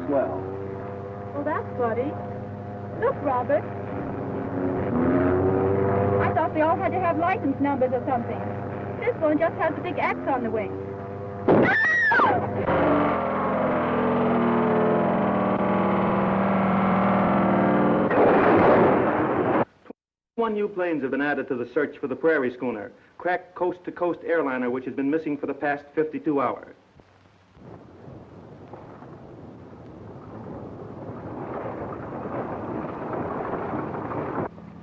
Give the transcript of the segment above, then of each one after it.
swell. Well, that's funny. Look, Robert. I thought they all had to have license numbers or something. This one just has a big X on the wing. One new planes have been added to the search for the Prairie schooner, cracked coast-to-coast airliner which has been missing for the past 52 hours.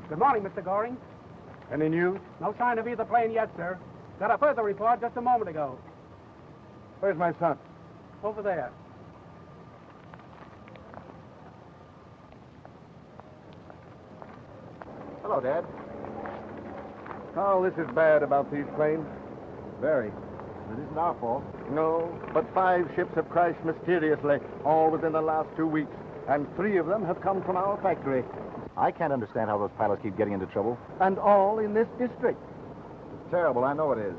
Good morning, Mr. Goring. Any news? No sign of either plane yet, sir. Got a further report just a moment ago. Where's my son? Over there. Hello, Dad. Oh, this is bad about these planes. Very. It isn't our fault. No, but 5 ships have crashed mysteriously, all within the last 2 weeks, and 3 of them have come from our factory. I can't understand how those pilots keep getting into trouble. And all in this district. It's terrible, I know it is.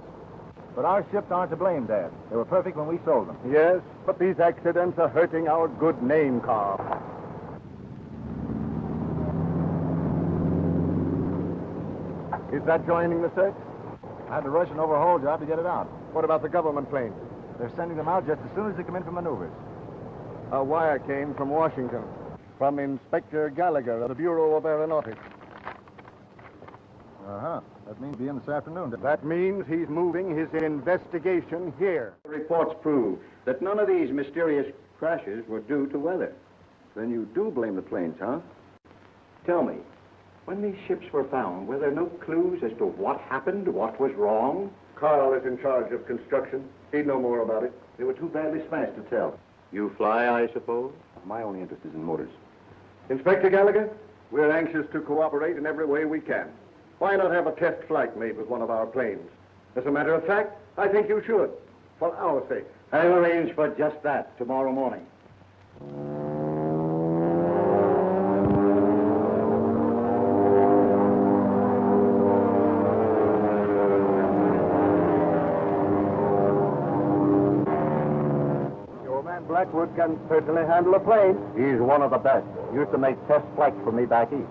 But our ships aren't to blame, Dad. They were perfect when we sold them. Yes, but these accidents are hurting our good name, Carl. Is that joining the search? I had to rush an overhaul job to get it out. What about the government planes? They're sending them out just as soon as they come in for maneuvers. A wire came from Washington, from Inspector Gallagher of the Bureau of Aeronautics. Uh-huh. That means he'll be in this afternoon. That means he's moving his investigation here. The reports prove that none of these mysterious crashes were due to weather. Then you do blame the planes, huh? Tell me, when these ships were found, were there no clues as to what happened, what was wrong? Carl is in charge of construction. He'd know more about it. They were too badly smashed to tell. You fly, I suppose? My only interest is in motors. Inspector Gallagher, we're anxious to cooperate in every way we can. Why not have a test flight made with one of our planes? As a matter of fact, I think you should, for our sake. I'll arrange for just that tomorrow morning. Your man Blackwood can certainly handle a plane. He's one of the best. Used to make test flights for me back east.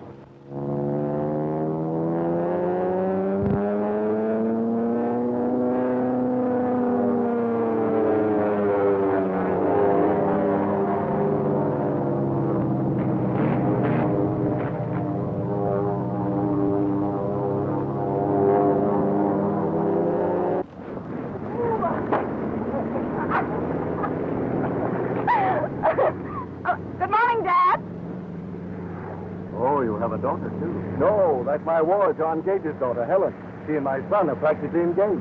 No, that's my ward, John Gage's daughter, Helen. She and my son are practically engaged.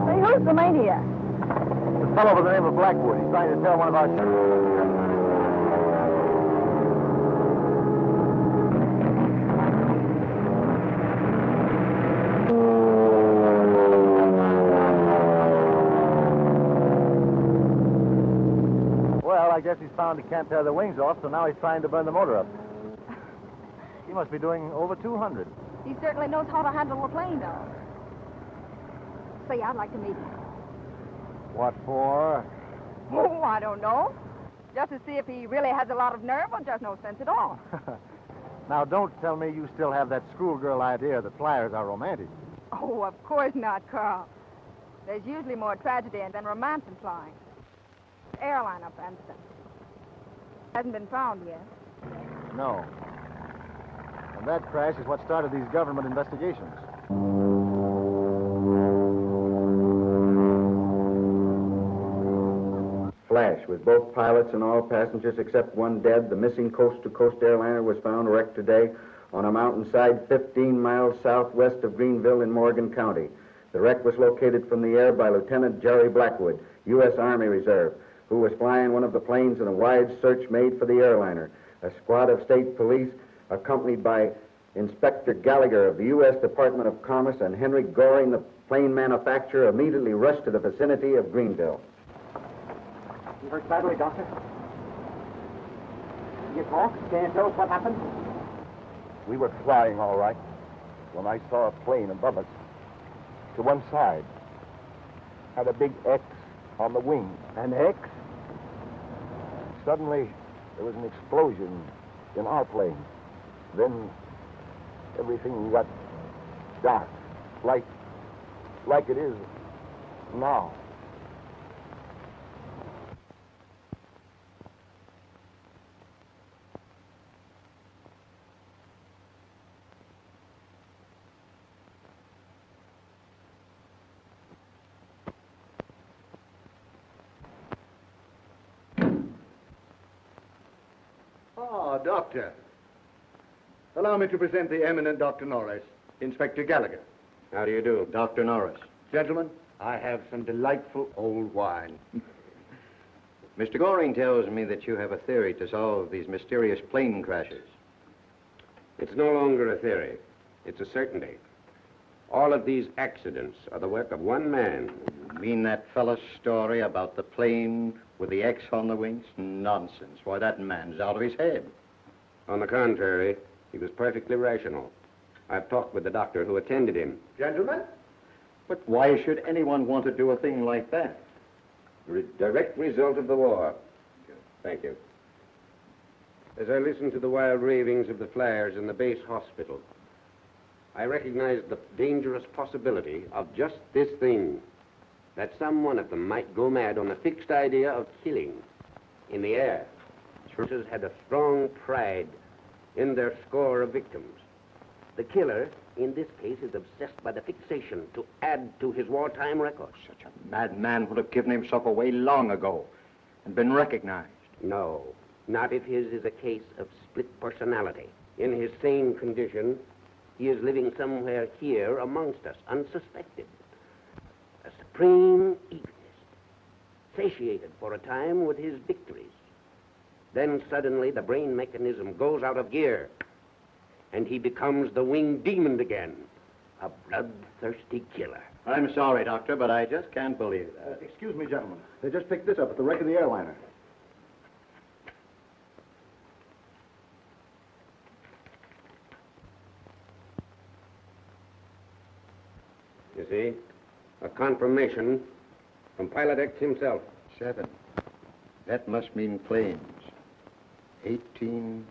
Say, who's the maniac? A fellow by the name of Blackwood. He's trying to tell one of our ships. I guess he's found he can't tear the wings off, so now he's trying to burn the motor up. He must be doing over 200. He certainly knows how to handle a plane, though. Say, I'd like to meet him. What for? Oh, I don't know. Just to see if he really has a lot of nerve or just no sense at all. Now, don't tell me you still have that schoolgirl idea that flyers are romantic. Oh, of course not, Carl. There's usually more tragedy than romance in flying. Airliner, for instance. Hasn't been found yet. No. And that crash is what started these government investigations. Flash, with both pilots and all passengers except one dead, the missing coast-to-coast airliner was found wrecked today on a mountainside 15 miles southwest of Greenville in Morgan County. The wreck was located from the air by Lieutenant Jerry Blackwood, U.S. Army Reserve, who was flying one of the planes in a wide search made for the airliner. A squad of state police, accompanied by Inspector Gallagher of the U.S. Department of Commerce and Henry Goering, the plane manufacturer, immediately rushed to the vicinity of Greenville. hurt badly, Doctor? You talk? Can you tell us what happened? We were flying all right when I saw a plane above us. To one side. Had a big X on the wing. An X? Suddenly, there was an explosion in our plane. Then, everything got dark. Like it is now. Doctor. Allow me to present the eminent Dr. Norris, Inspector Gallagher. How do you do? Dr. Norris. Gentlemen, I have some delightful old wine. Mr. Goring tells me that you have a theory to solve these mysterious plane crashes. It's no longer a theory. It's a certainty. All of these accidents are the work of one man. You mean that fellow's story about the plane with the X on the wings? Nonsense. Why, that man's out of his head. On the contrary, he was perfectly rational. I've talked with the doctor who attended him. Gentlemen? But why should anyone want to do a thing like that? Direct result of the war. Thank you. As I listened to the wild ravings of the flyers in the base hospital, I recognized the dangerous possibility of just this thing, that some one of them might go mad on the fixed idea of killing in the air. Troopers had a strong pride in their score of victims. The killer, in this case, is obsessed by the fixation to add to his wartime record. Such a madman would have given himself away long ago and been recognized. No, not if his is a case of split personality. In his sane condition, he is living somewhere here amongst us, unsuspected. A supreme egoist, satiated for a time with his victories. Then suddenly the brain mechanism goes out of gear, and he becomes the winged demon again, a bloodthirsty killer. I'm sorry, Doctor, but I just can't believe that. Excuse me, gentlemen. They just picked this up at the wreck of the airliner. You see, a confirmation from Pilot X himself. 7. That must mean planes. 18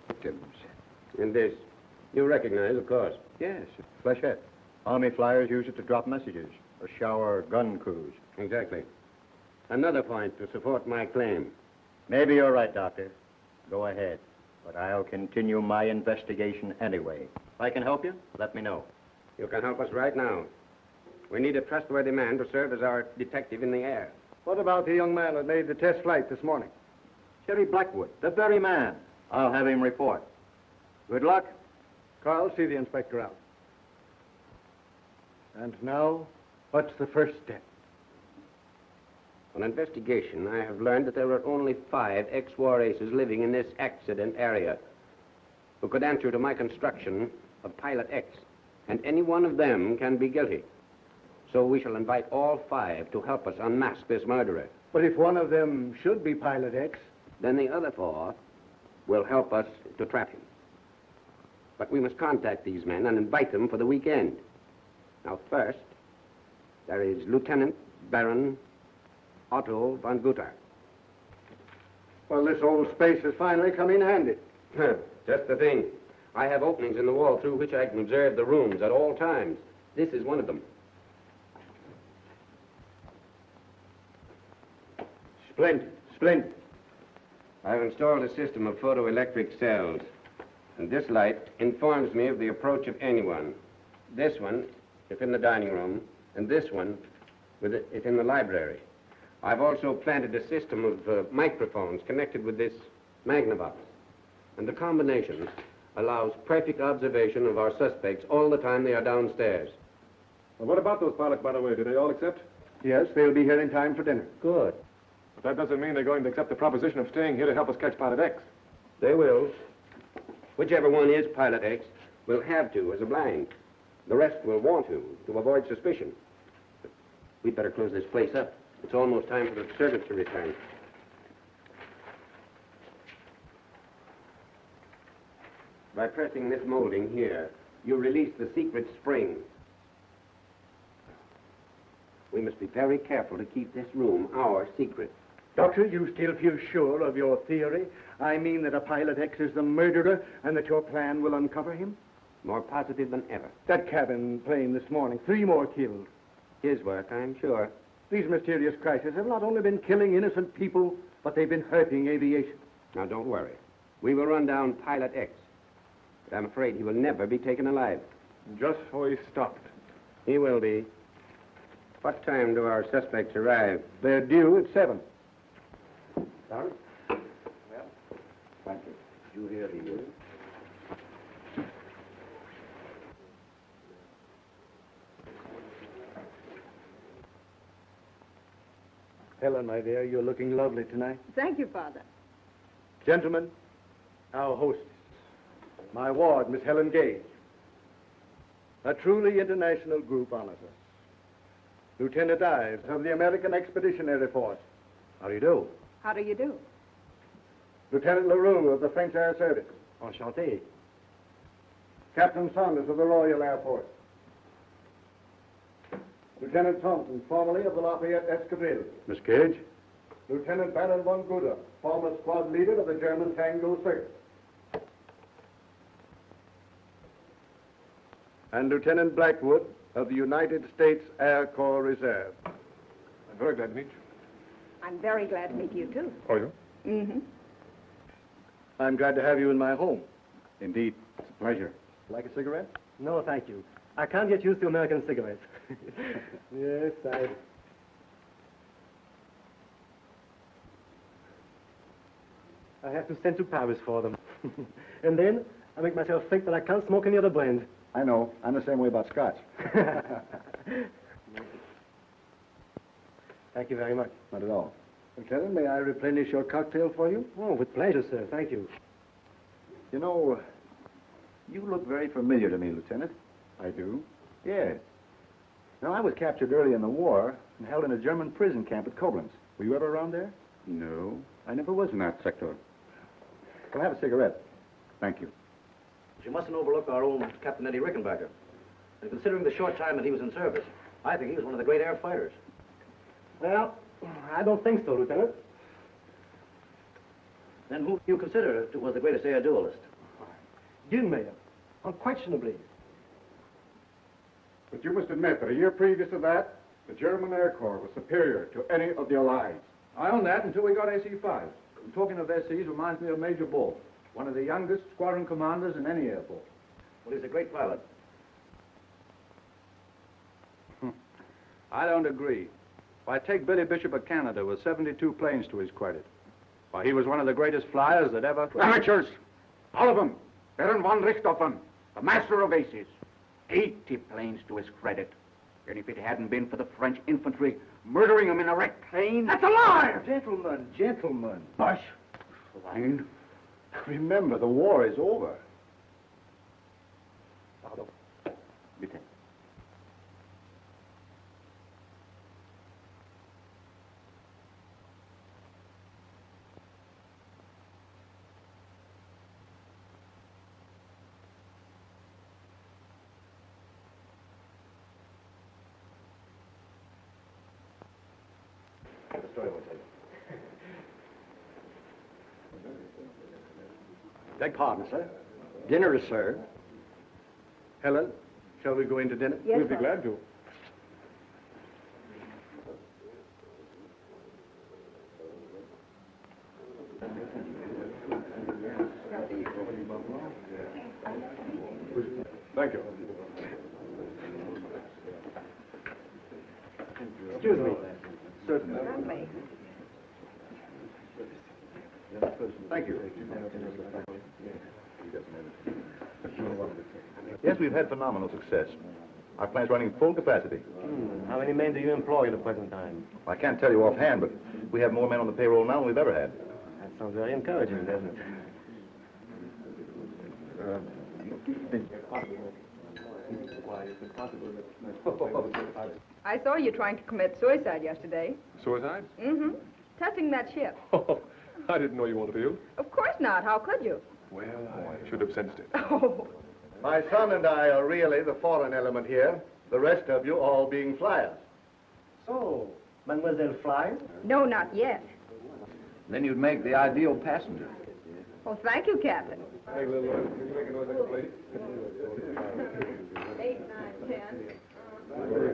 victims. And this, you recognize, of course. Yes, flechette. Army flyers use it to drop messages or shower gun crews. Exactly. Another point to support my claim. Maybe you're right, Doctor. Go ahead. But I'll continue my investigation anyway. If I can help you, let me know. You can help us right now. We need a trustworthy man to serve as our detective in the air. What about the young man that made the test flight this morning? Jerry Blackwood, the very man. I'll have him report. Good luck. Carl, see the inspector out. And now, what's the first step? On investigation, I have learned that there are only 5 ex-war aces living in this accident area who could answer to my construction of Pilot X, and any one of them can be guilty. So we shall invite all 5 to help us unmask this murderer. But if one of them should be Pilot X? Then the other 4 will help us to trap him. But we must contact these men and invite them for the weekend. Now, first, there is Lieutenant Baron Otto von Guttard. Well, this old space has finally come in handy. Just the thing. I have openings in the wall through which I can observe the rooms at all times. This is one of them. Splendid, splendid. I've installed a system of photoelectric cells, and this light informs me of the approach of anyone. This one, if in the dining room, and this one, if in the library. I've also planted a system of microphones connected with this Magnavox, and the combination allows perfect observation of our suspects all the time they are downstairs. Well, what about those pilots, by the way? Do they all accept? Yes, they'll be here in time for dinner. Good. But that doesn't mean they're going to accept the proposition of staying here to help us catch Pilot X. They will. Whichever one is Pilot X will have to as a blind. The rest will want to avoid suspicion. But we'd better close this place up. It's almost time for the servants to return. By pressing this molding here, you release the secret spring. We must be very careful to keep this room our secret. Doctor, you still feel sure of your theory? I mean that a Pilot X is the murderer and that your plan will uncover him? More positive than ever. That cabin plane this morning, 3 more killed. His work, I'm sure. These mysterious crises have not only been killing innocent people, but they've been hurting aviation. Now, don't worry. We will run down Pilot X. But I'm afraid he will never be taken alive. Just so he stopped. He will be. What time do our suspects arrive? They're due at 7. Sorry? Well, thank you. Did you hear the... Helen, my dear, you're looking lovely tonight. Thank you, Father. Gentlemen, our hostess, my ward, Miss Helen Gage. A truly international group honors us. Lieutenant Ives of the American Expeditionary Force. How do you do? How do you do? Lieutenant Leroux of the French Air Service. Enchanté. Captain Saunders of the Royal Air Force. Lieutenant Thompson, formerly of the Lafayette Escadrille. Miss Gage? Lieutenant Baron von Guttard, former squad leader of the German Tango Circus. And Lieutenant Blackwood of the United States Air Corps Reserve. I'm very glad to meet you. I'm very glad to meet you, too. Are you? Mm-hmm. I'm glad to have you in my home. Indeed. It's a pleasure. Like a cigarette? No, thank you. I can't get used to American cigarettes. Yes, I have to send to Paris for them. And then I make myself think that I can't smoke any other brand. I know. I'm the same way about Scotch. Thank you very much. Not at all. Lieutenant, may I replenish your cocktail for you? Oh, with pleasure, sir. Thank you. You know, you look very familiar to me, Lieutenant. I do. Yes. Now, I was captured early in the war and held in a German prison camp at Koblenz. Were you ever around there? No, I never was in that sector. Well, have a cigarette. Thank you. You mustn't overlook our old Captain Eddie Rickenbacker. And considering the short time that he was in service, I think he was one of the great air fighters. Well, I don't think so, Lieutenant. Then who do you consider was the greatest air duelist? Mayer, unquestionably. But you must admit that a year previous to that, the German Air Corps was superior to any of the Allies. I own that until we got AC-5. Talking of SCs reminds me of Major Bull, one of the youngest squadron commanders in any air force. Well, he's a great pilot. I don't agree. Why, take Billy Bishop of Canada with 72 planes to his credit. Why, he was one of the greatest flyers that ever... Amateurs! All of them! Baron von Richthofen, the master of aces. 80 planes to his credit. And if it hadn't been for the French infantry murdering him in a wrecked plane... That's a lie! Gentlemen, gentlemen. Hush. Fine. Remember, the war is over. Pardon. Bitte. Beg pardon, sir. Dinner is served. Helen, shall we go into dinner? Yes, We'll be Father. glad to. Thank you. Excuse me. Certainly. Certainly. Thank you. Yes, we've had phenomenal success. Our plant's running full capacity. How many men do you employ at the present time? I can't tell you offhand, but we have more men on the payroll now than we've ever had. That sounds very encouraging, doesn't it? I saw you trying to commit suicide yesterday. Suicide? Mm-hmm. Testing that ship. Oh, I didn't know you wanted to. Of course not. How could you? Well, I should have sensed it. Oh, My son and I are really the foreign element here, the rest of you all being flyers. So, Mademoiselle Flyer? no, not yet. Then you'd make the ideal passenger. Well, thank you, Captain. Hey, little noise. Can you make a noise like a plate? 8, 9, 10.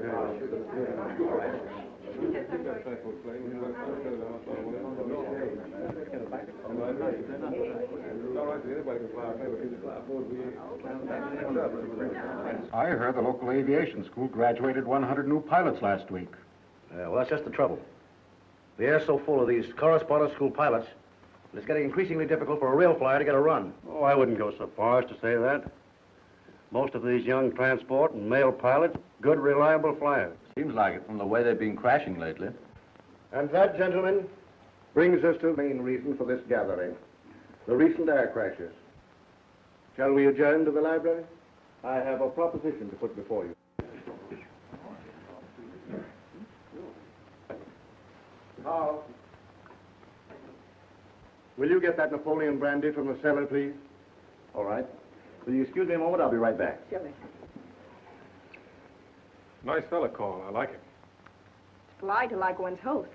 I heard the local aviation school graduated 100 new pilots last week. Well, that's just the trouble. The air's so full of these correspondence school pilots, it's getting increasingly difficult for a real flyer to get a run. Oh, I wouldn't go so far as to say that. Most of these young transport and mail pilots, good, reliable flyers. Seems like it from the way they've been crashing lately. And that, gentlemen, brings us to the main reason for this gathering, the recent air crashes. Shall we adjourn to the library? I have a proposition to put before you. Carl, will you get that Napoleon brandy from the cellar, please? All right. Will you excuse me a moment? I'll be right back. Silly. Nice fella, Carl. I like him. It's polite to like one's host.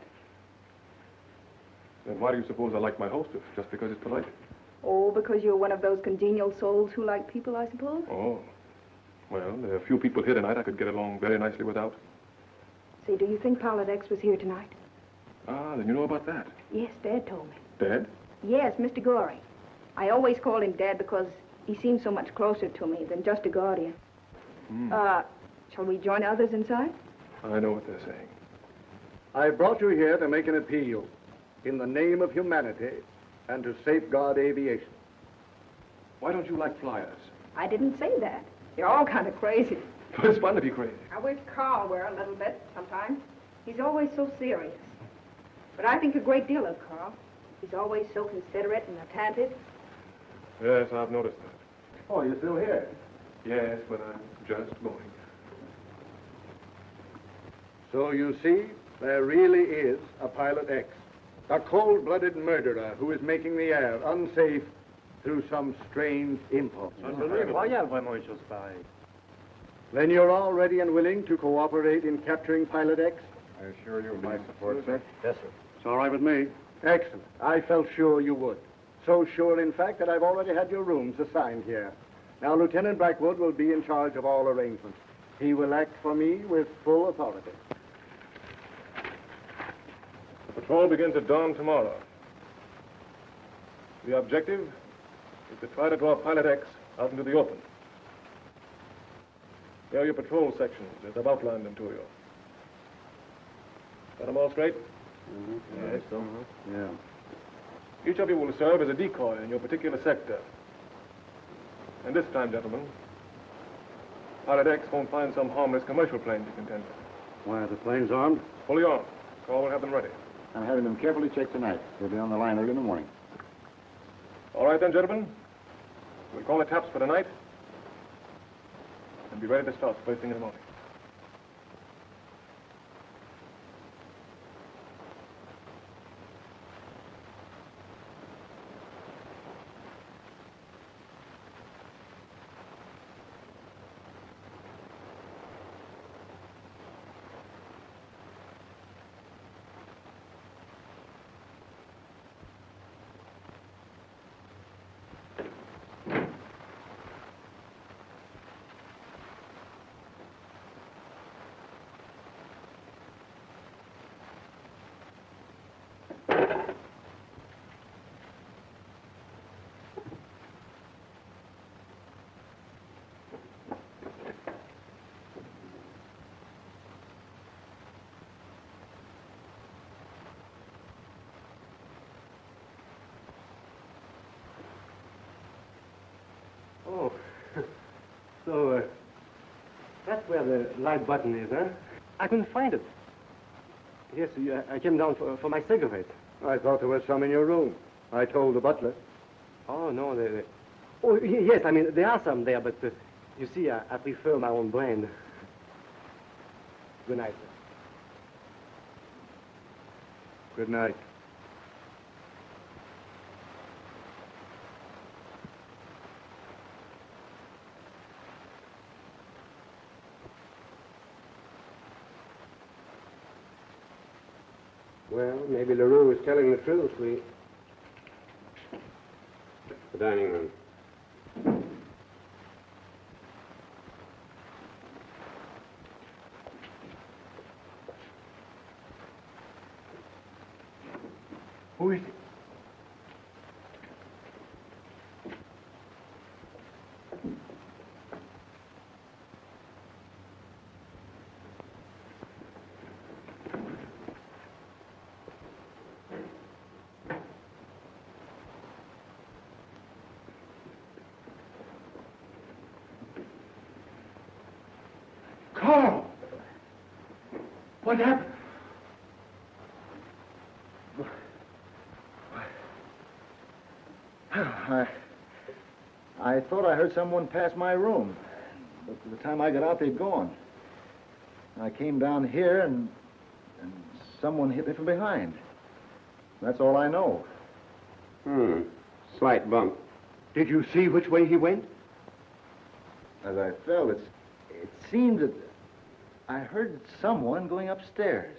Then why do you suppose I like my hostess? Just because it's polite? Oh, because you're one of those congenial souls who like people, I suppose? Oh. Well, there are a few people here tonight I could get along very nicely without. Say, do you think Pilot X was here tonight? Ah, then you know about that. Yes, Dad told me. Dad? Yes, Mr. Goring. I always called him Dad because he seems so much closer to me than just a guardian. Shall we join others inside? I know what they're saying. I brought you here to make an appeal in the name of humanity and to safeguard aviation. Why don't you like flyers? I didn't say that. You're all kind of crazy. But it's fun to be crazy. I wish Carl were a little bit sometimes. He's always so serious. But I think a great deal of Carl. He's always so considerate and attentive. Yes, I've noticed that. Oh, you're still here? Yes, but I'm just going. So you see, there really is a Pilot X, a cold-blooded murderer who is making the air unsafe through some strange impulse. Then you're all ready and willing to cooperate in capturing Pilot X? I assure you of my support, sir. Yes, sir. It's all right with me. Excellent. I felt sure you would. So sure, in fact, that I've already had your rooms assigned here. Now, Lieutenant Blackwood will be in charge of all arrangements. He will act for me with full authority. The patrol begins at dawn tomorrow. The objective is to try to draw Pilot X out into the open. There are your patrol sections, as I've outlined them to you. Got them all straight? Yes, so. Yeah. Each of you will serve as a decoy in your particular sector. And this time, gentlemen, Pilot X won't find some harmless commercial plane to contend with. Why, are the planes armed? Fully armed. Carl will have them ready. I'm having them carefully checked tonight. They'll be on the line early in the morning. All right then, gentlemen. We'll call it taps for tonight. And be ready to start first thing in the morning. Oh. So, that's where the light button is, huh? I couldn't find it. Yes, I came down for my cigarette. I thought there was some in your room. I told the butler. Oh, no, Oh, yes, I mean, there are some there, but you see, I prefer my own brand. Good night, sir. Good night. Well, maybe LaRue is telling the truth. The dining room. Who is it? Carl! What happened? I thought I heard someone pass my room. But by the time I got out, they'd gone. I came down here, and someone hit me from behind. That's all I know. Slight bump. Did you see which way he went? As I fell, it seemed that I heard someone going upstairs.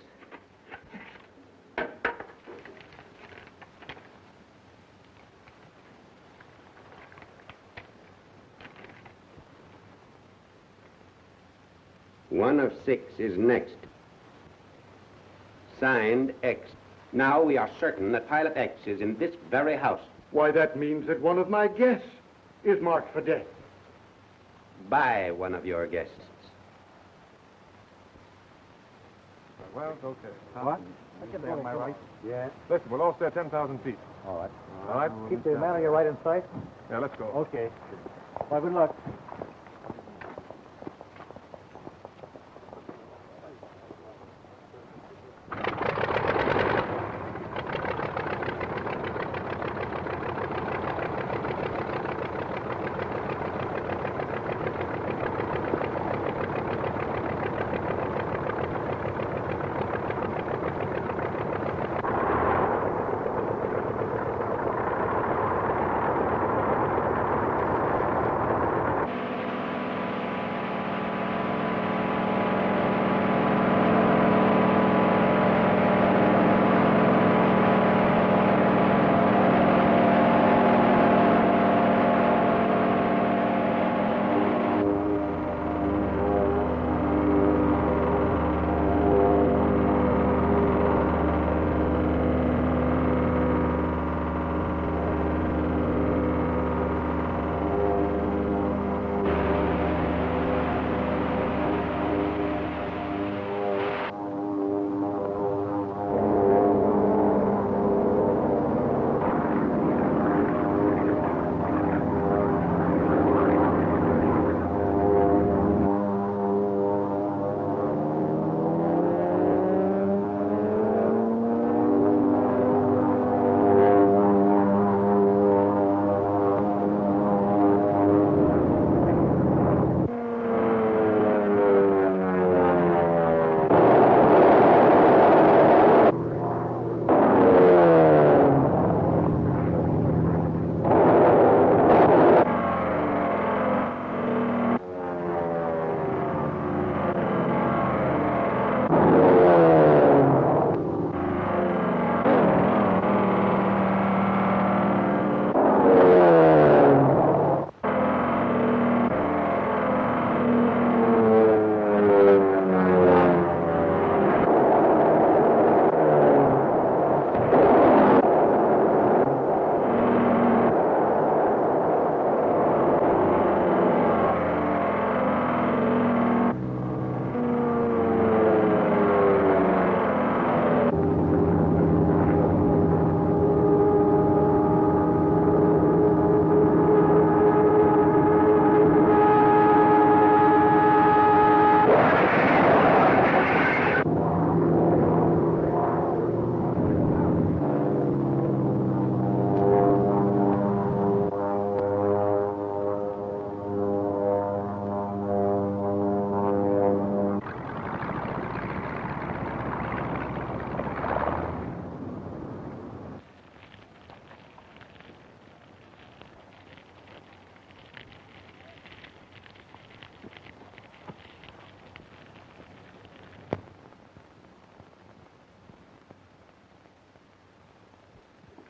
One of 6 is next. Signed, X. Now we are certain that Pilot X is in this very house. Why, that means that one of my guests is marked for death. By one of your guests. Well, it's okay. What? Am I right? Yeah. Listen, we'll all stay at 10,000 feet. All right. All right? Keep the man on your right in sight. Yeah, let's go. Okay. Well, good luck.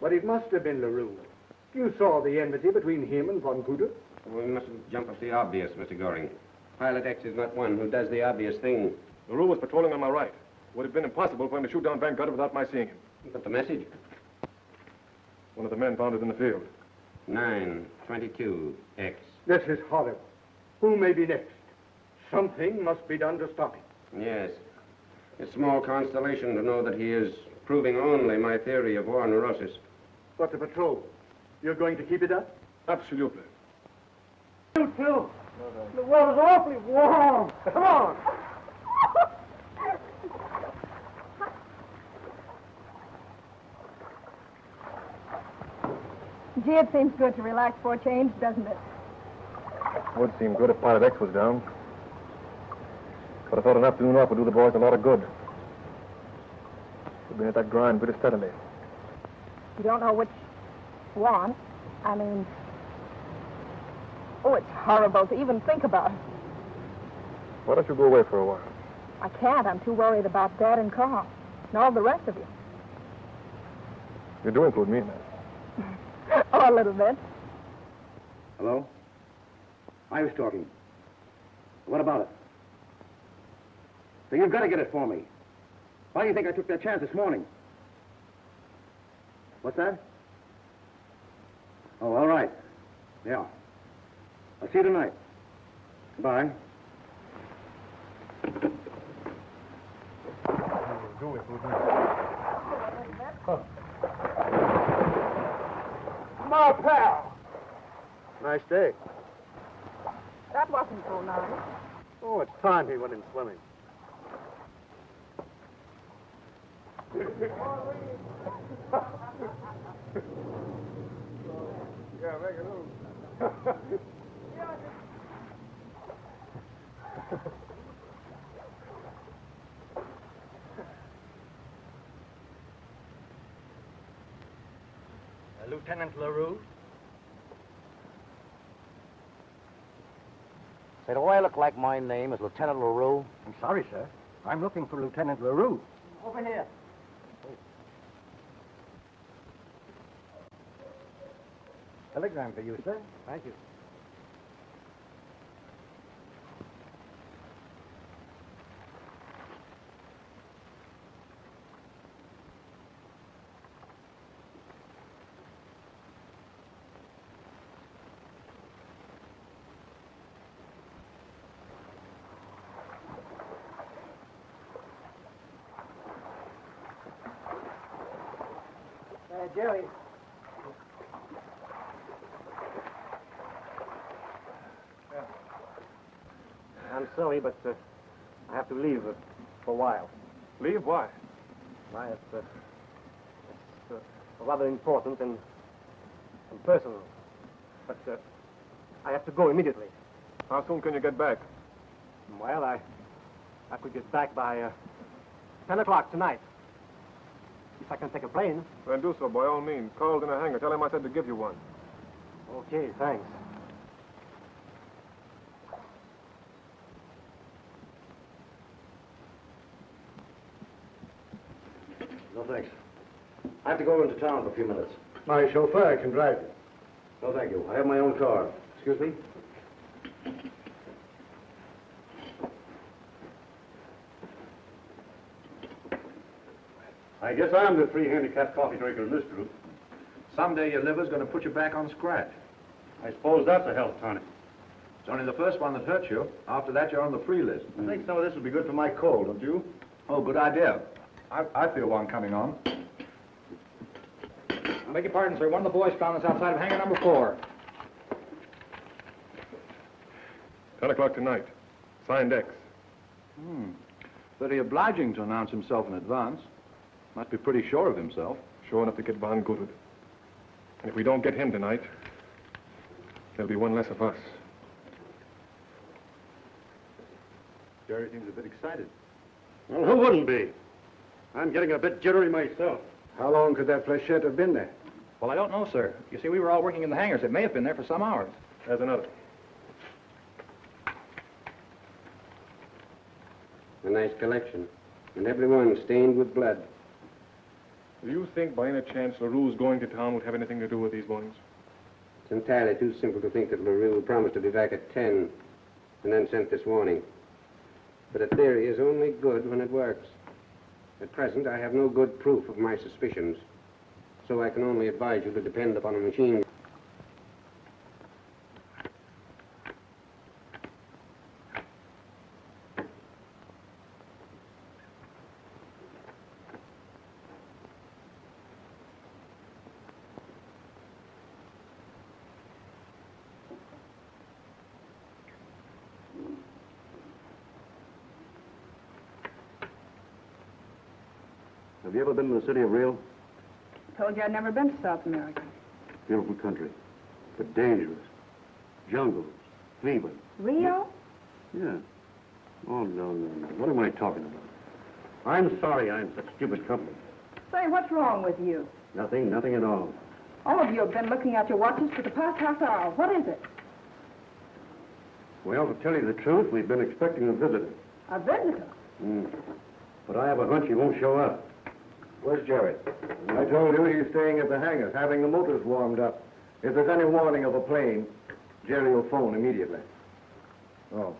But it must have been LaRue. You saw the enmity between him and von Guttard. We mustn't jump at the obvious, Mr. Goering. Pilot X is not one who does the obvious thing. LaRue was patrolling on my right. Would have been impossible for him to shoot down Van Guttard without my seeing him. But the message? One of the men found it in the field. 9:22 X. This is horrible. Who may be next? Something must be done to stop him. Yes. It's small consolation to know that he is proving only my theory of war neurosis. But the patrol, you're going to keep it up? Absolutely. You too. The water's awfully warm. Come on. Gee, it seems good to relax for a change, doesn't it? Would seem good if Pilot X was down. But I thought an afternoon off would do the boys a lot of good. We've been at that grind pretty steadily. You don't know which one. I mean, oh, it's horrible to even think about. Why don't you go away for a while? I can't. I'm too worried about Dad and Carl and all the rest of you. You do include me in that. Oh, a little bit. Hello? I was talking. What about it? So you've got to get it for me. Why do you think I took that chance this morning? What's that? Oh, all right. Yeah. I'll see you tonight. Bye. My pal. Nice day. That wasn't so nice. Oh, it's time he went in swimming. Yeah, make it move. Lieutenant LaRue? Say, do I look like my name is Lieutenant LaRue? I'm sorry, sir. I'm looking for Lieutenant LaRue. Over here. Telegram for you, sir. Thank you. Jerry. I'm sorry, but I have to leave for a while. Leave? Why? Why, it's rather important and personal. But I have to go immediately. How soon can you get back? Well, I could get back by 10 o'clock tonight. If I can take a plane. Then do so, by all means. Carl's in a hangar. Tell him I said to give you one. Okay, thanks. No, thanks. I have to go into town for a few minutes. My chauffeur can drive you. No, thank you. I have my own car. Excuse me? I guess I'm the free handicapped coffee drinker in this group. Someday your liver's going to put you back on scratch. I suppose that's a health tonic. It's only the first one that hurts you. After that, you're on the free list. I think some of this would be good for my cold, don't you? Oh, good idea. I feel one coming on. I beg your pardon, sir. One of the boys found us outside of hangar number 4. 10 o'clock tonight. Signed X. Very obliging to announce himself in advance. Must be pretty sure of himself. Sure enough to get von Guttard. And if we don't get him tonight, there'll be one less of us. Jerry seems a bit excited. Well, who wouldn't be? I'm getting a bit jittery myself. How long could that flechette have been there? Well, I don't know, sir. You see, we were all working in the hangars. It may have been there for some hours. There's another. A nice collection. And every one stained with blood. Do you think by any chance LaRue's going to town would have anything to do with these warnings? It's entirely too simple to think that LaRue promised to be back at 10 and then sent this warning. But a theory is only good when it works. At present, I have no good proof of my suspicions, so I can only advise you to depend upon a machine. Have you ever been to the city of Rio? Told you I'd never been to South America. Beautiful country, but dangerous. Jungles, fever. Rio? Yeah. Oh, no. What am I talking about? I'm sorry I'm such stupid company. Say, what's wrong with you? Nothing at all. All of you have been looking at your watches for the past half hour. What is it? Well, to tell you the truth, we've been expecting a visitor. A visitor? But I have a hunch he won't show up. Where's Jerry? I told you he's staying at the hangars, having the motors warmed up. If there's any warning of a plane, Jerry will phone immediately. Oh.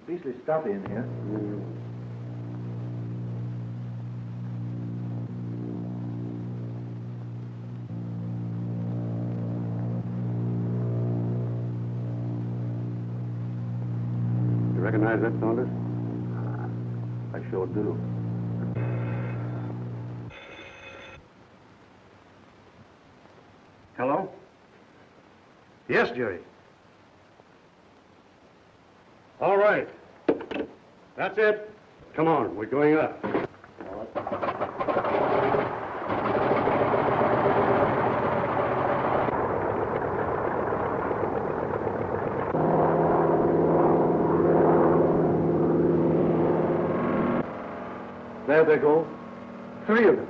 Beastly stuffy in here. You recognize that, Saunders? I sure do. Hello? Yes, Jerry. All right. That's it. Come on, we're going up. There they go. 3 of them.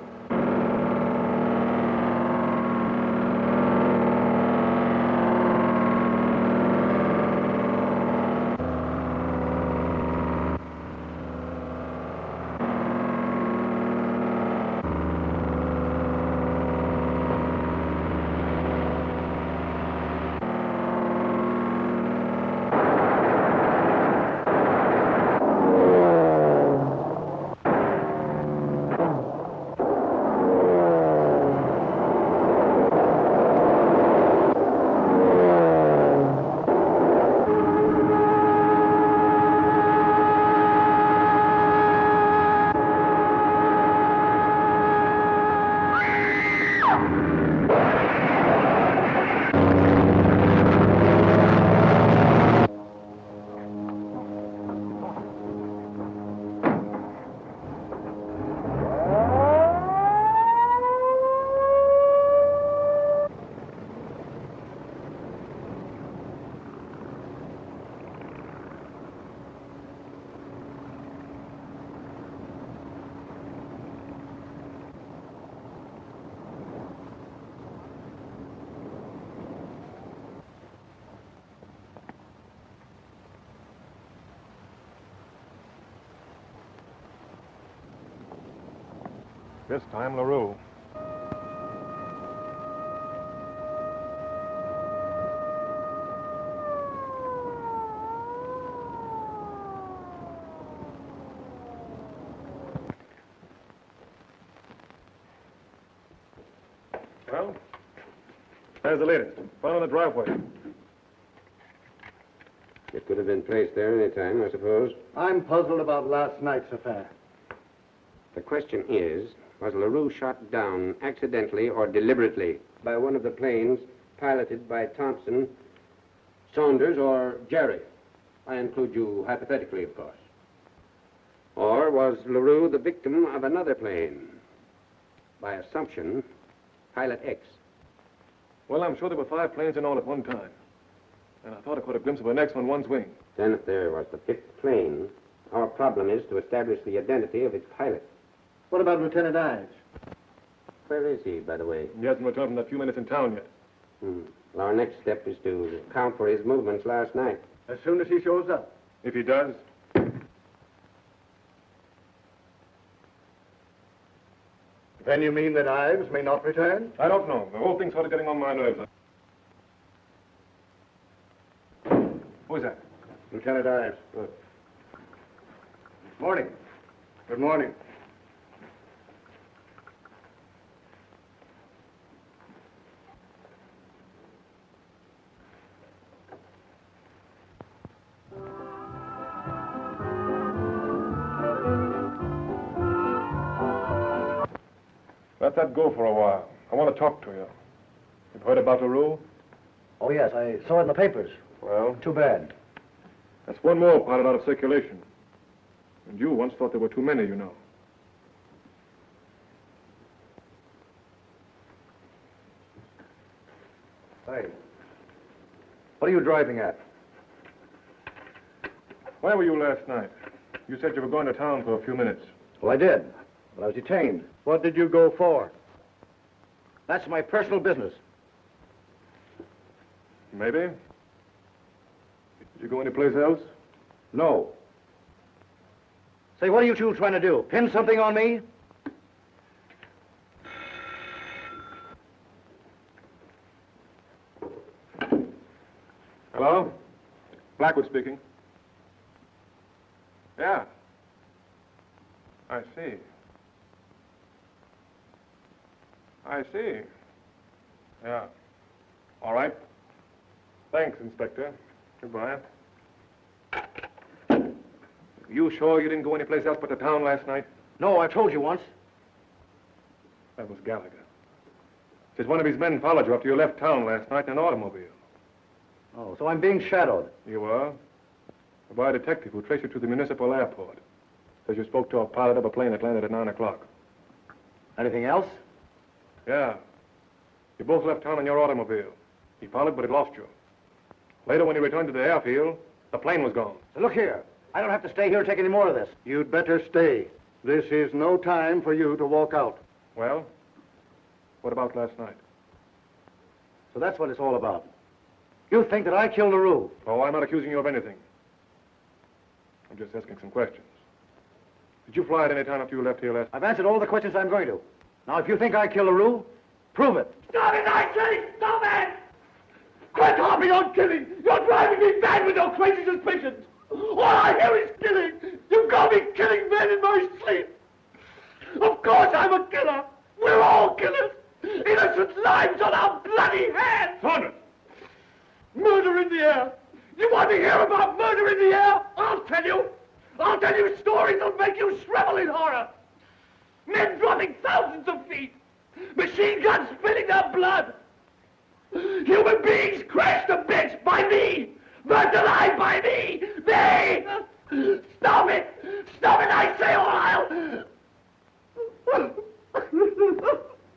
This time, LaRue. Well, there's the latest. Found in the driveway. It could have been placed there any time, I suppose. I'm puzzled about last night's affair. The question is, was LaRue shot down accidentally or deliberately by one of the planes piloted by Thompson, Saunders, or Jerry? I include you hypothetically, of course. Or was LaRue the victim of another plane? By assumption, Pilot X. Well, I'm sure there were 5 planes in all at one time. And I thought I caught a glimpse of an X on one's wing. Then if there was the 5th plane, our problem is to establish the identity of its pilot. What about Lieutenant Ives? Where is he, by the way? He hasn't returned from that few minutes in town yet. Well, our next step is to account for his movements last night. As soon as he shows up. If he does, Then you mean that Ives may not return? I don't know. The whole thing's sort of getting on my nerves. Who is that? Lieutenant Ives. Good. Morning. Good morning. Let that go for a while. I want to talk to you. You've heard about LaRue? Oh, yes, I saw it in the papers. Well? Too bad. That's one more pilot out of circulation. And you once thought there were too many, you know. Hey. What are you driving at? Where were you last night? You said you were going to town for a few minutes. Well, I did, but I was detained. What did you go for? That's my personal business. Maybe. Did you go anyplace else? No. Say, what are you two trying to do? Pin something on me? Hello? Blackwood speaking. Yeah. I see. I see. Yeah. All right. Thanks, Inspector. Goodbye. You sure you didn't go anyplace else but to town last night? No, I told you once. That was Gallagher. Says one of his men followed you after you left town last night in an automobile. Oh, so I'm being shadowed. You were? By a detective who traced you to the municipal airport. Says you spoke to a pilot of a plane that landed at 9 o'clock. Anything else? Yeah. You both left town in your automobile. He followed, but it lost you. Later, when he returned to the airfield, the plane was gone. So look here. I don't have to stay here and take any more of this. You'd better stay. This is no time for you to walk out. Well, what about last night? So that's what it's all about. You think that I killed LaRue? Oh, I'm not accusing you of anything. I'm just asking some questions. Did you fly at any time after you left here last night? I've answered all the questions I'm going to. Now, if you think I killed LaRue, prove it. Stop it, I say! Stop it! Quit harping on killing! You're driving me mad with your crazy suspicions! All I hear is killing! You got me killing men in my sleep! Of course I'm a killer! We're all killers! Innocent lives on our bloody hands! Saunders! Murder in the air! You want to hear about murder in the air? I'll tell you! I'll tell you stories that'll make you shrivel in horror! Men dropping thousands of feet! Machine guns spilling their blood! Human beings crashed to bits by me! Burnt alive by me! Me! Stop it! Stop it, I say, or I'll...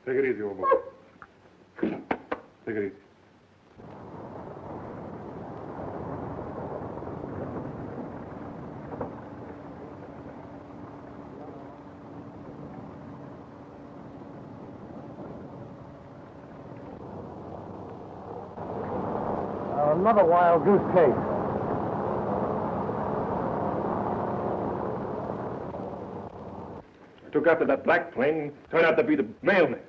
Take it easy, old boy. Take it easy. Another wild goose chase. I took after that black plane. Turned out to be the mailman.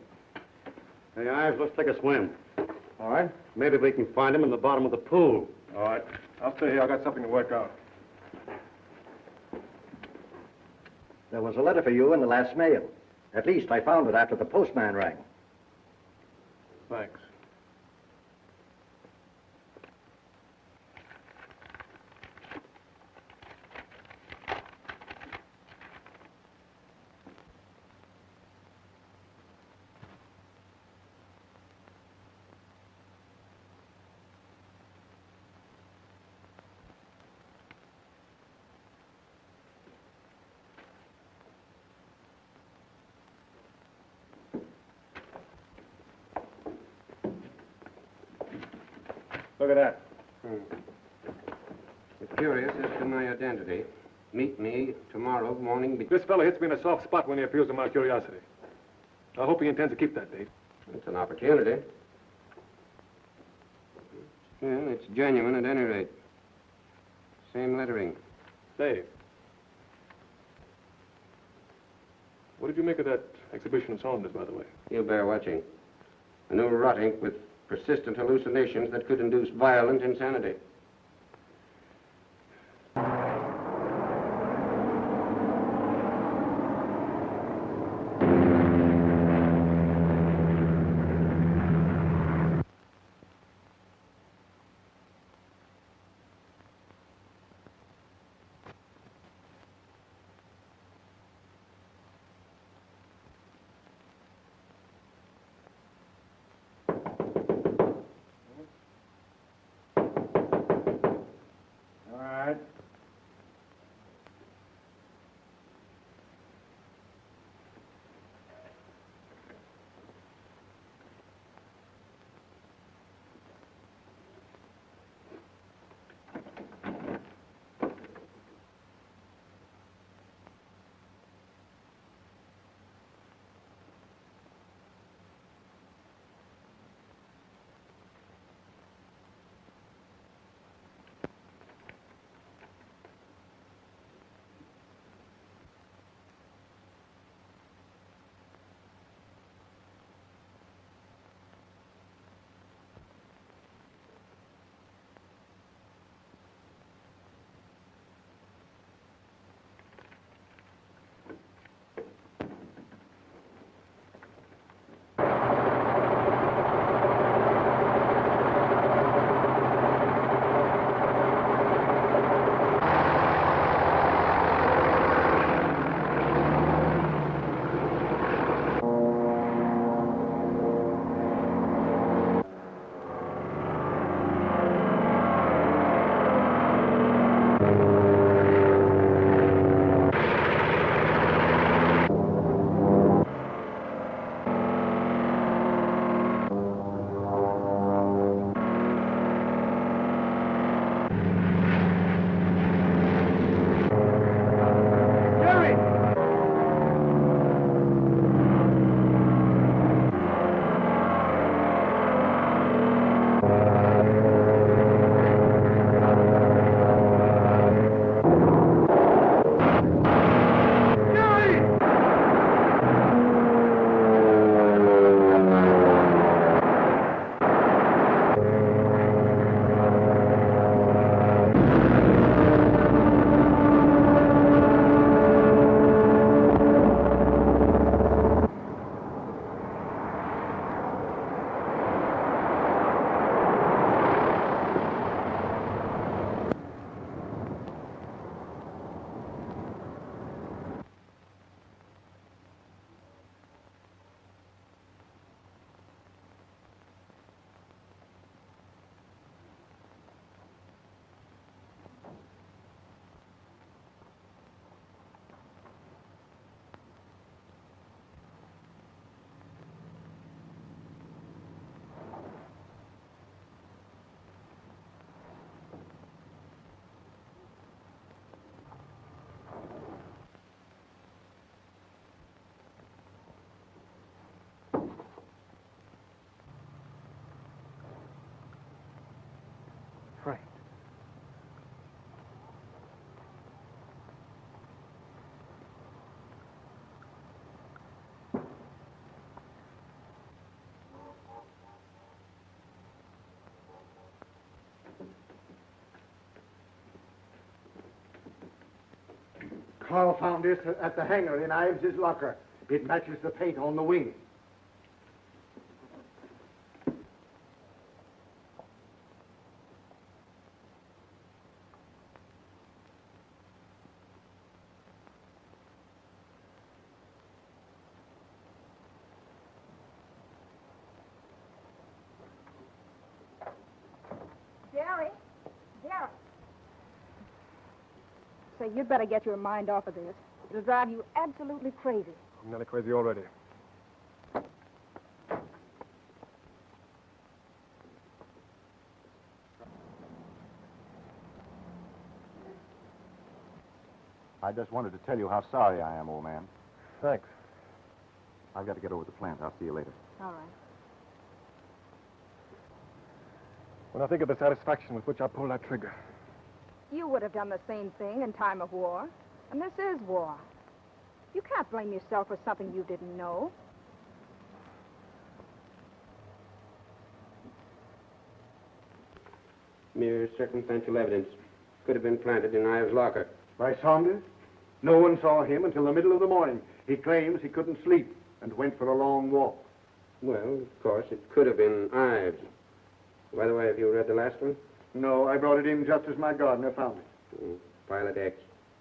Hey, Ives, let's take a swim. All right? Maybe we can find him in the bottom of the pool. All right. I'll stay here. I got something to work out. There was a letter for you in the last mail. At least I found it after the postman rang. Thanks. Look at that. If curious as to my identity, meet me tomorrow morning. This fellow hits me in a soft spot when he appeals to my curiosity. I hope he intends to keep that date. It's an opportunity. Well, it's genuine at any rate. Same lettering. Say, what did you make of that Exhibition of Saunders, by the way. You bear watching. A new rot ink with persistent hallucinations that could induce violent insanity. Carl found this at the hangar in Ives' locker. It matches the paint on the wing. Jerry? Jerry? Say, you'd better get your mind off of this. It'll drive you absolutely crazy. I'm nearly crazy already. I just wanted to tell you how sorry I am, old man. Thanks. I've got to get over to the plant. I'll see you later. All right. When I think of the satisfaction with which I pulled that trigger. You would have done the same thing in time of war. And this is war. You can't blame yourself for something you didn't know. Mere circumstantial evidence. Could have been planted in Ives' locker. By Saunders? No one saw him until the middle of the morning. He claims he couldn't sleep and went for a long walk. Well, of course, it could have been Ives. By the way, have you read the last one? No, I brought it in just as my gardener found it. Pilot X.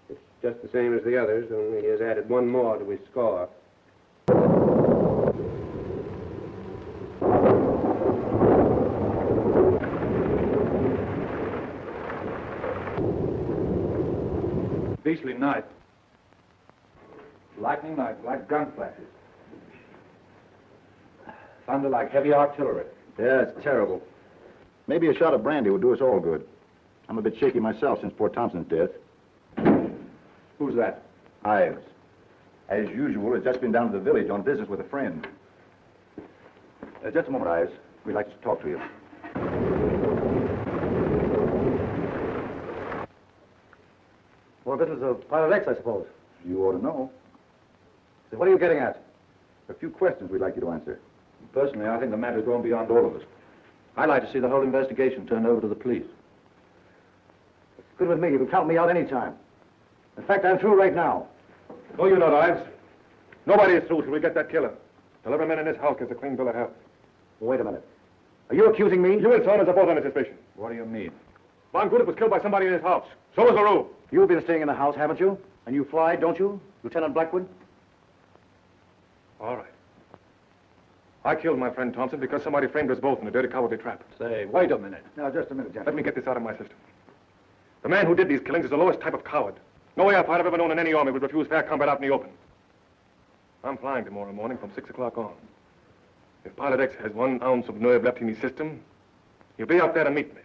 It's just the same as the others, only he has added one more to his score. Beastly night. Lightning like black gun flashes. Thunder like heavy artillery. Yeah, it's terrible. Maybe a shot of brandy would do us all good. I'm a bit shaky myself since poor Thompson's death. Who's that? Ives. As usual, has just been down to the village on business with a friend. Just a moment, Ives. We'd like to talk to you. More business of Pilot X, I suppose. You ought to know. So what are you getting at? A few questions we'd like you to answer. Personally, I think the matter's gone beyond all of us. I'd like to see the whole investigation turned over to the police. It's good with me. You can count me out any time. In fact, I'm through right now. No, you're not, Ives. Nobody is through till we get that killer. Till every man in this house gets a clean bill of health. Wait a minute. Are you accusing me? You and Saunders are both under suspicion. What do you mean? Von Guttard was killed by somebody in his house. So was LaRue. You've been staying in the house, haven't you? And you fly, don't you, Lieutenant Blackwood? All right. I killed my friend Thompson because somebody framed us both in a dirty, cowardly trap. Say, wait a minute. Now, just a minute, Let gentlemen. me get this out of my system. The man who did these killings is the lowest type of coward. No airfighter I've ever known in any army would refuse fair combat out in the open. I'm flying tomorrow morning from 6 o'clock on. If Pilot X has 1 ounce of nerve left in his system, he'll be out there to meet me.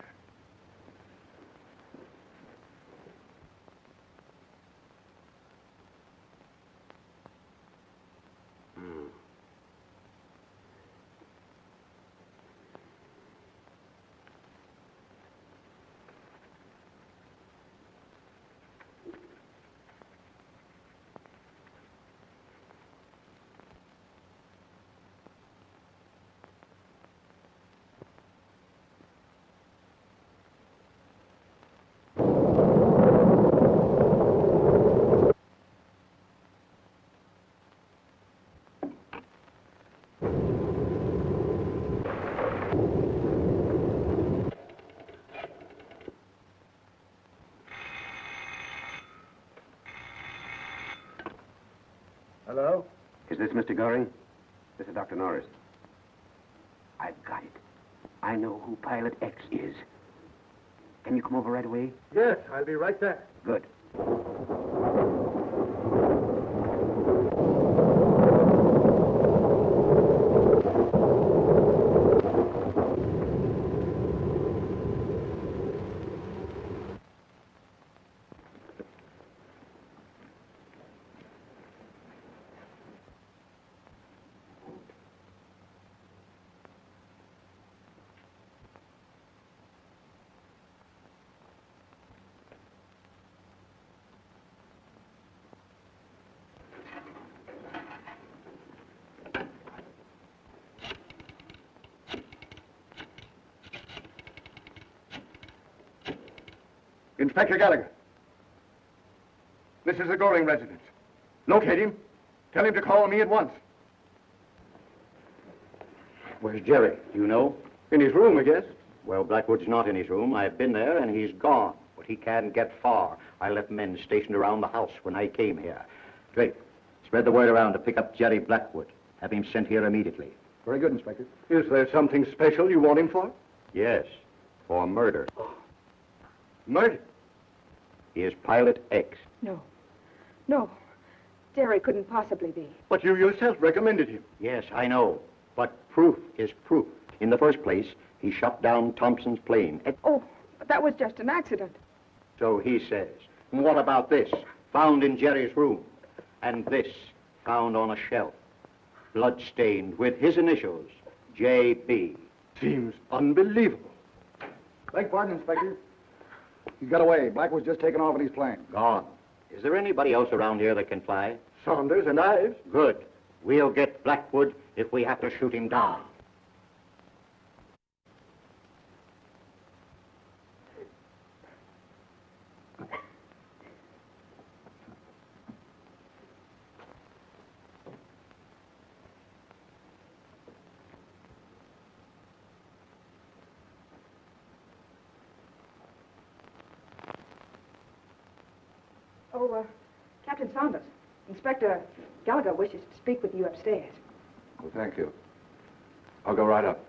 Hello? Is this Mr. Goering? This is Dr. Norris. I've got it. I know who Pilot X is. Can you come over right away? Yes, I'll be right there. Good. Inspector Gallagher. This is the Goring residence. Locate him. Tell him to call me at once. Where's Jerry? Do you know? In his room, I guess. Well, Blackwood's not in his room. I've been there, and he's gone. But he can't get far. I left men stationed around the house when I came here. Drake, spread the word around to pick up Jerry Blackwood. Have him sent here immediately. Very good, Inspector. Is there something special you want him for? Yes, for murder. Murder? He is Pilot X. No. No. Jerry couldn't possibly be. But you yourself recommended him. Yes, I know. But proof is proof. In the first place, he shot down Thompson's plane. Oh, but that was just an accident. So he says. And what about this? Found in Jerry's room. And this, found on a shelf. Blood-stained with his initials, J.B. Seems unbelievable. Beg pardon, Inspector. He's got away. Blackwood's just taken off in his plane. Gone. Is there anybody else around here that can fly? Saunders and Ives. Good. We'll get Blackwood if we have to shoot him down. Captain Saunders, Inspector Gallagher wishes to speak with you upstairs. Well, thank you. I'll go right up.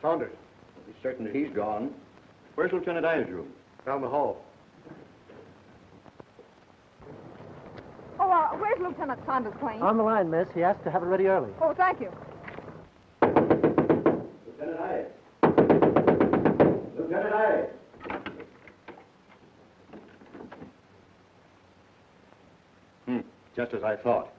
Saunders. Be certain that he's gone. Where's Lieutenant Ives' room? Down the hall. Oh, where's Lieutenant Saunders' plane? On the line, miss. He asked to have it ready early. Oh, thank you. Lieutenant Ives. Lieutenant Ives. Just as I thought.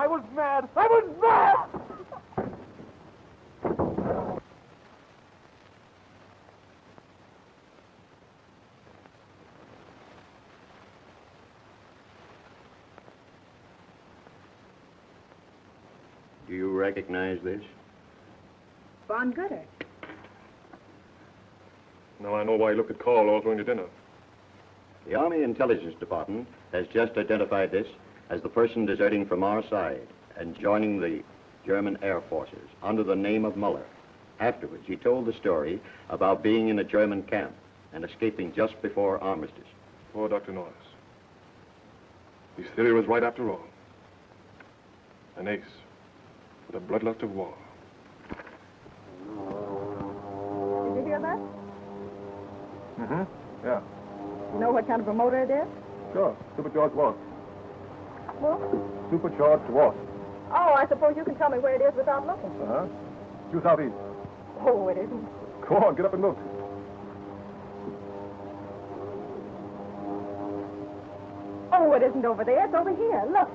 was mad. I was mad! Do you recognize this? Von Guttard. Now I know why you looked at Carl all during the dinner. The Army Intelligence Department has just identified this as the person deserting from our side and joining the German Air Forces under the name of Muller. Afterwards, he told the story about being in a German camp and escaping just before armistice. Poor Dr. Norris. His theory was right after all. An ace with a bloodlust of war. Did you hear that? Mm-hmm. Yeah. You know what kind of a motor it is? Sure. Supercharged wasp. Well? Supercharged wasp. Oh, I suppose you can tell me where it is without looking. Uh-huh. Due southeast. Oh, it isn't. Go on, get up and look. Oh, it isn't over there. It's over here. Look.